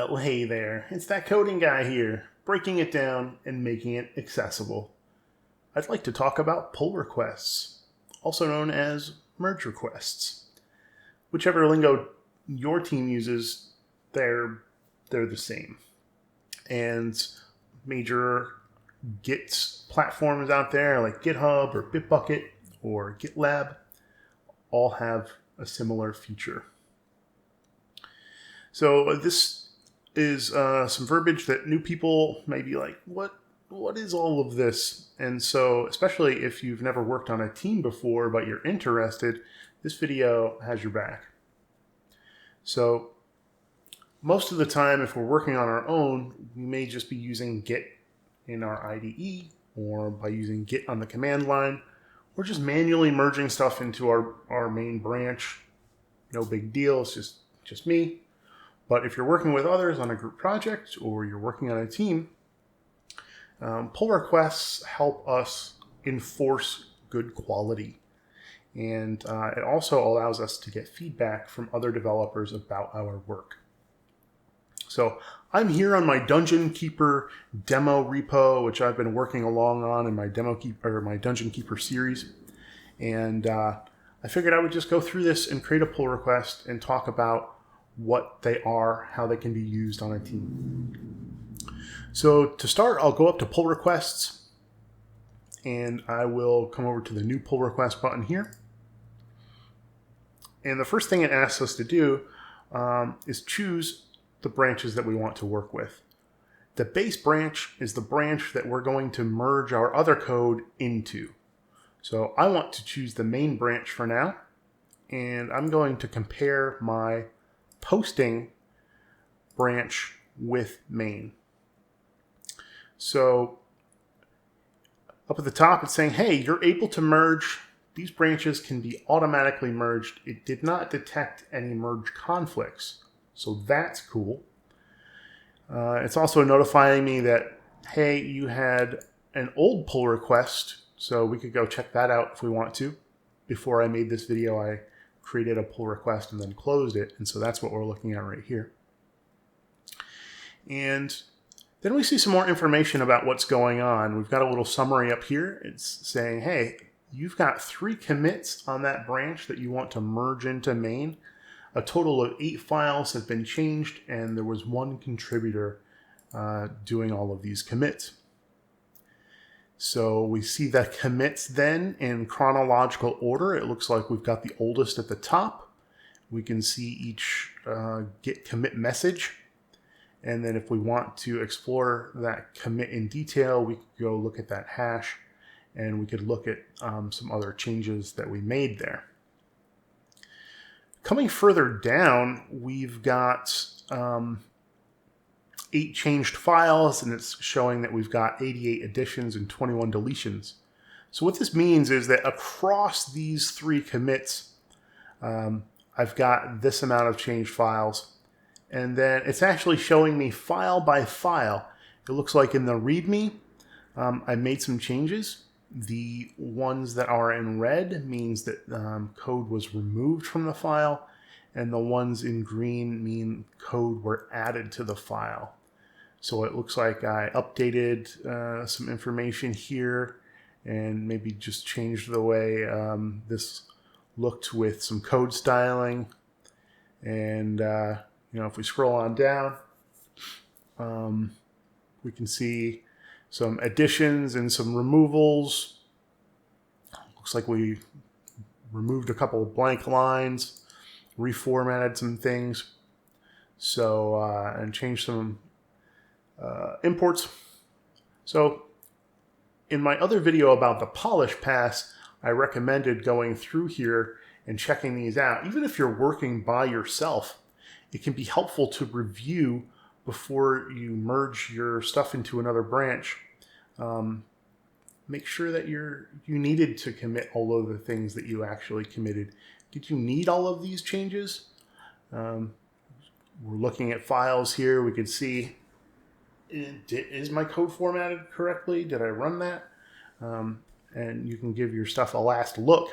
Well, hey there, it's that coding guy here, breaking it down and making it accessible. I'd like to talk about pull requests, also known as merge requests. Whichever lingo your team uses, they're the same. And major Git platforms out there like GitHub or Bitbucket or GitLab all have a similar feature. So this is some verbiage that new people may be like, what is all of this? And so, especially if you've never worked on a team before, but you're interested, this video has your back. So most of the time, if we're working on our own, we may just be using Git in our IDE, or by using Git on the command line, or just manually merging stuff into our main branch. No big deal, it's just me. But if you're working with others on a group project or you're working on a team, pull requests help us enforce good quality. And it also allows us to get feedback from other developers about our work. So I'm here on my Dungeon Keeper demo repo, which I've been working along on in my my Dungeon Keeper series. And I figured I would just go through this and create a pull request and talk about what they are, how they can be used on a team. So to start, I'll go up to pull requests and I will come over to the new pull request button here. And the first thing it asks us to do is choose the branches that we want to work with. The base branch is the branch that we're going to merge our other code into. So I want to choose the main branch for now, and I'm going to compare my posting branch with main. So up at the top, it's saying, hey, you're able to merge. These branches can be automatically merged. It did not detect any merge conflicts. So that's cool. It's also notifying me that, hey, you had an old pull request. So we could go check that out if we want to. Before I made this video, I created a pull request and then closed it. And so that's what we're looking at right here. And then we see some more information about what's going on. We've got a little summary up here. It's saying, hey, you've got 3 commits on that branch that you want to merge into main. A total of 8 files have been changed, and there was 1 contributor doing all of these commits. So we see the commits then in chronological order. It looks like we've got the oldest at the top. We can see each git commit message. And then if we want to explore that commit in detail, we could go look at that hash and we could look at some other changes that we made there. Coming further down, we've got 8 changed files, and it's showing that we've got 88 additions and 21 deletions. So what this means is that across these 3 commits, I've got this amount of changed files. And then it's actually showing me file by file. It looks like in the README, I made some changes. The ones that are in red means that code was removed from the file, and the ones in green mean code were added to the file. So it looks like I updated some information here and maybe just changed the way this looked with some code styling. And if we scroll on down, we can see some additions and some removals. Looks like we removed a couple of blank lines, reformatted some things, so and changed some imports. So in my other video about the polish pass, I recommended going through here and checking these out. Even if you're working by yourself, it can be helpful to review before you merge your stuff into another branch. Make sure that you needed to commit all of the things that you actually committed. Did you need all of these changes? We're looking at files here. We could see, is my code formatted correctly? Did I run that? And you can give your stuff a last look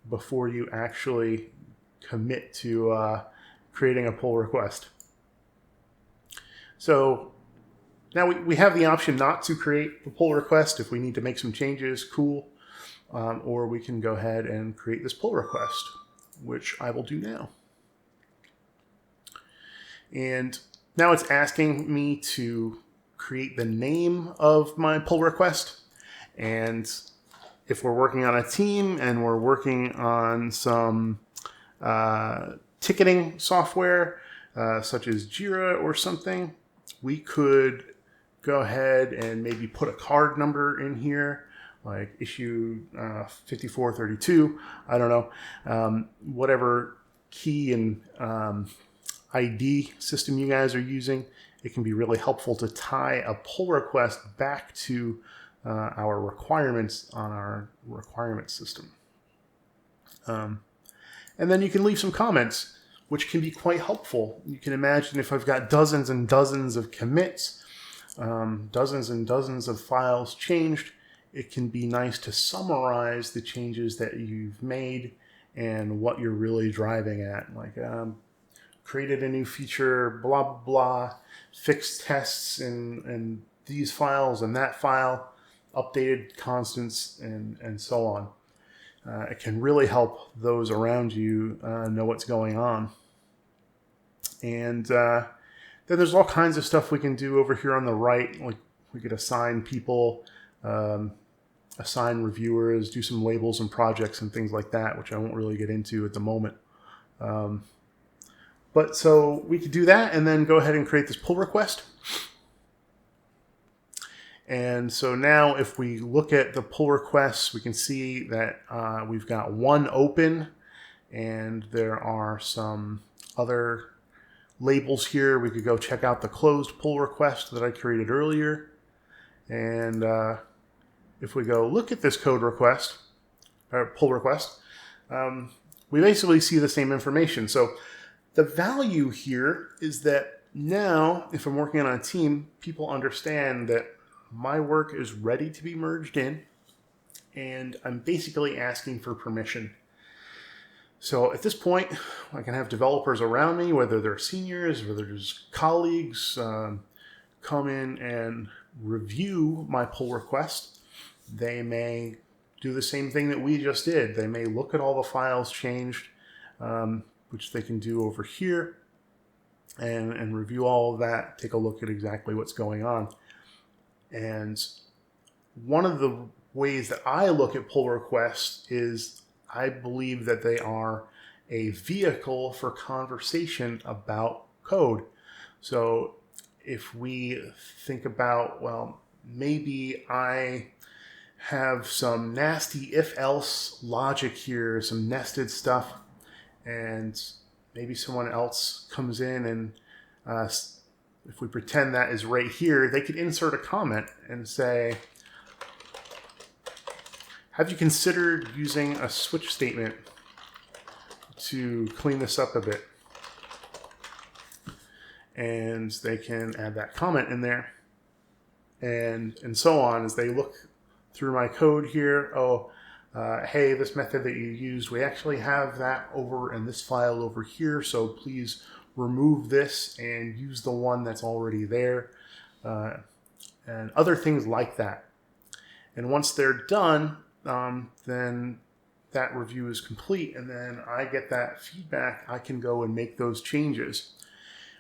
before you actually commit to creating a pull request. So now we have the option not to create a pull request if we need to make some changes, cool. Or we can go ahead and create this pull request, which I will do now. And now it's asking me to create the name of my pull request. And if we're working on a team and we're working on some ticketing software, such as Jira or something, we could go ahead and maybe put a card number in here, like issue 5432, I don't know, whatever key and ID system you guys are using. It can be really helpful to tie a pull request back to our requirements on our requirement system. And then you can leave some comments, which can be quite helpful. You can imagine if I've got dozens and dozens of commits, dozens and dozens of files changed, it can be nice to summarize the changes that you've made and what you're really driving at. Like, created a new feature, blah, blah, blah, fixed tests in these files and that file, updated constants, and so on. It can really help those around you know what's going on. And then there's all kinds of stuff we can do over here on the right. Like we could assign people, assign reviewers, do some labels and projects and things like that, which I won't really get into at the moment. But so we could do that and then go ahead and create this pull request. And so now if we look at the pull requests, we can see that we've got one open and there are some other labels here. We could go check out the closed pull request that I created earlier. And if we go look at this code request, or pull request, we basically see the same information. So the value here is that now, if I'm working on a team, people understand that my work is ready to be merged in, and I'm basically asking for permission. So at this point, I can have developers around me, whether they're seniors, whether they're just colleagues, come in and review my pull request. They may do the same thing that we just did. They may look at all the files changed, which they can do over here, and review all of that, take a look at exactly what's going on. And one of the ways that I look at pull requests is I believe that they are a vehicle for conversation about code. So if we think about, well, maybe I have some nasty if-else logic here, some nested stuff, and maybe someone else comes in and if we pretend that is right here, they could insert a comment and say, have you considered using a switch statement to clean this up a bit? And they can add that comment in there, and so on as they look through my code here. Oh, hey, this method that you used, we actually have that over in this file over here, so please remove this and use the one that's already there, and other things like that. And once they're done, then that review is complete, and then I get that feedback. I can go and make those changes.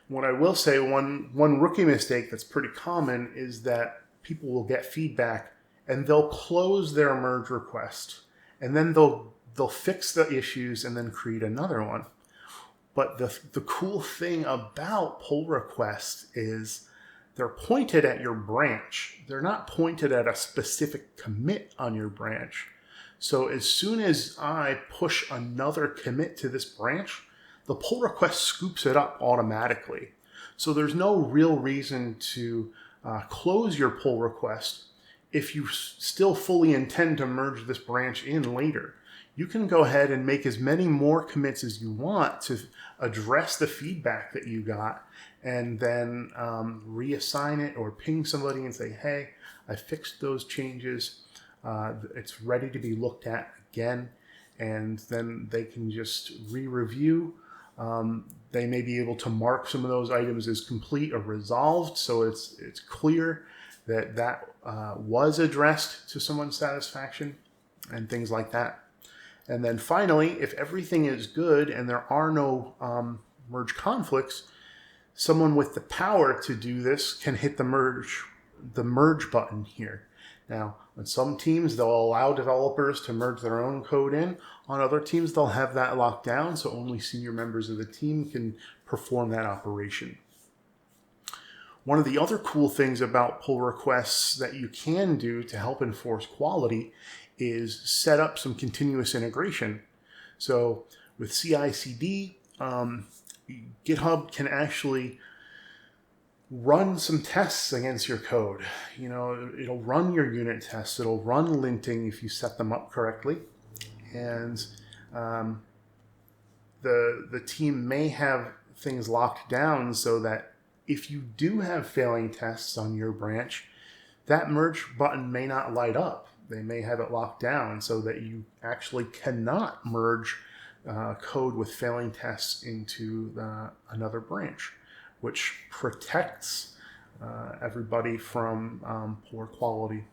What I will say, one rookie mistake that's pretty common is that people will get feedback and they'll close their merge request, and then they'll fix the issues and then create another one. But the cool thing about pull requests is they're pointed at your branch. They're not pointed at a specific commit on your branch. So as soon as I push another commit to this branch, the pull request scoops it up automatically. So there's no real reason to close your pull request if you still fully intend to merge this branch in later. You can go ahead and make as many more commits as you want to address the feedback that you got, and then reassign it or ping somebody and say, hey, I fixed those changes. It's ready to be looked at again. And then they can just re-review They may be able to mark some of those items as complete or resolved, so it's clear that was addressed to someone's satisfaction, and things like that. And then finally, if everything is good and there are no merge conflicts, someone with the power to do this can hit the merge button here. Now, on some teams, they'll allow developers to merge their own code in. On other teams, they'll have that locked down, so only senior members of the team can perform that operation. One of the other cool things about pull requests that you can do to help enforce quality is set up some continuous integration. So with CI/CD, GitHub can actually run some tests against your code. It'll run your unit tests. It'll run linting if you set them up correctly. And the team may have things locked down so that if you do have failing tests on your branch, that merge button may not light up. They may have it locked down so that you actually cannot merge code with failing tests into another branch, which protects everybody from poor quality.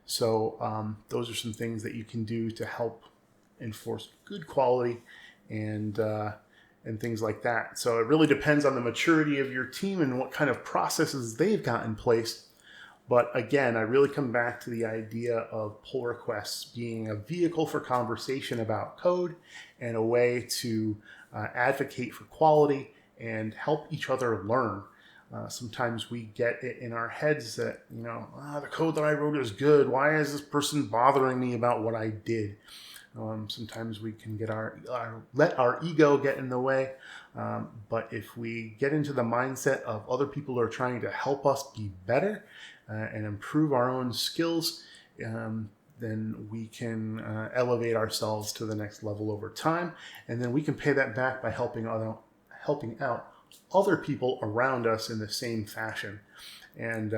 So those are some things that you can do to help enforce good quality and things like that. So it really depends on the maturity of your team and what kind of processes they've got in place. But again, I really come back to the idea of pull requests being a vehicle for conversation about code and a way to advocate for quality and help each other learn. Sometimes we get it in our heads that, the code that I wrote is good. Why is this person bothering me about what I did? Sometimes we can let our ego get in the way. But if we get into the mindset of other people are trying to help us be better and improve our own skills, then we can elevate ourselves to the next level over time. And then we can pay that back by helping out other people around us in the same fashion. And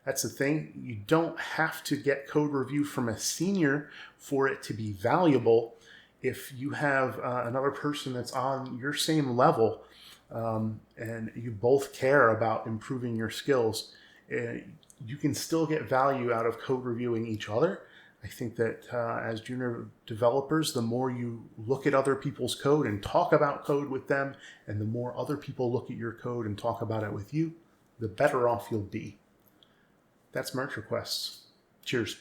that's the thing. You don't have to get code review from a senior for it to be valuable. If you have another person that's on your same level and you both care about improving your skills, you can still get value out of code reviewing each other. I think that as junior developers, the more you look at other people's code and talk about code with them, and the more other people look at your code and talk about it with you, the better off you'll be. That's merge requests. Cheers.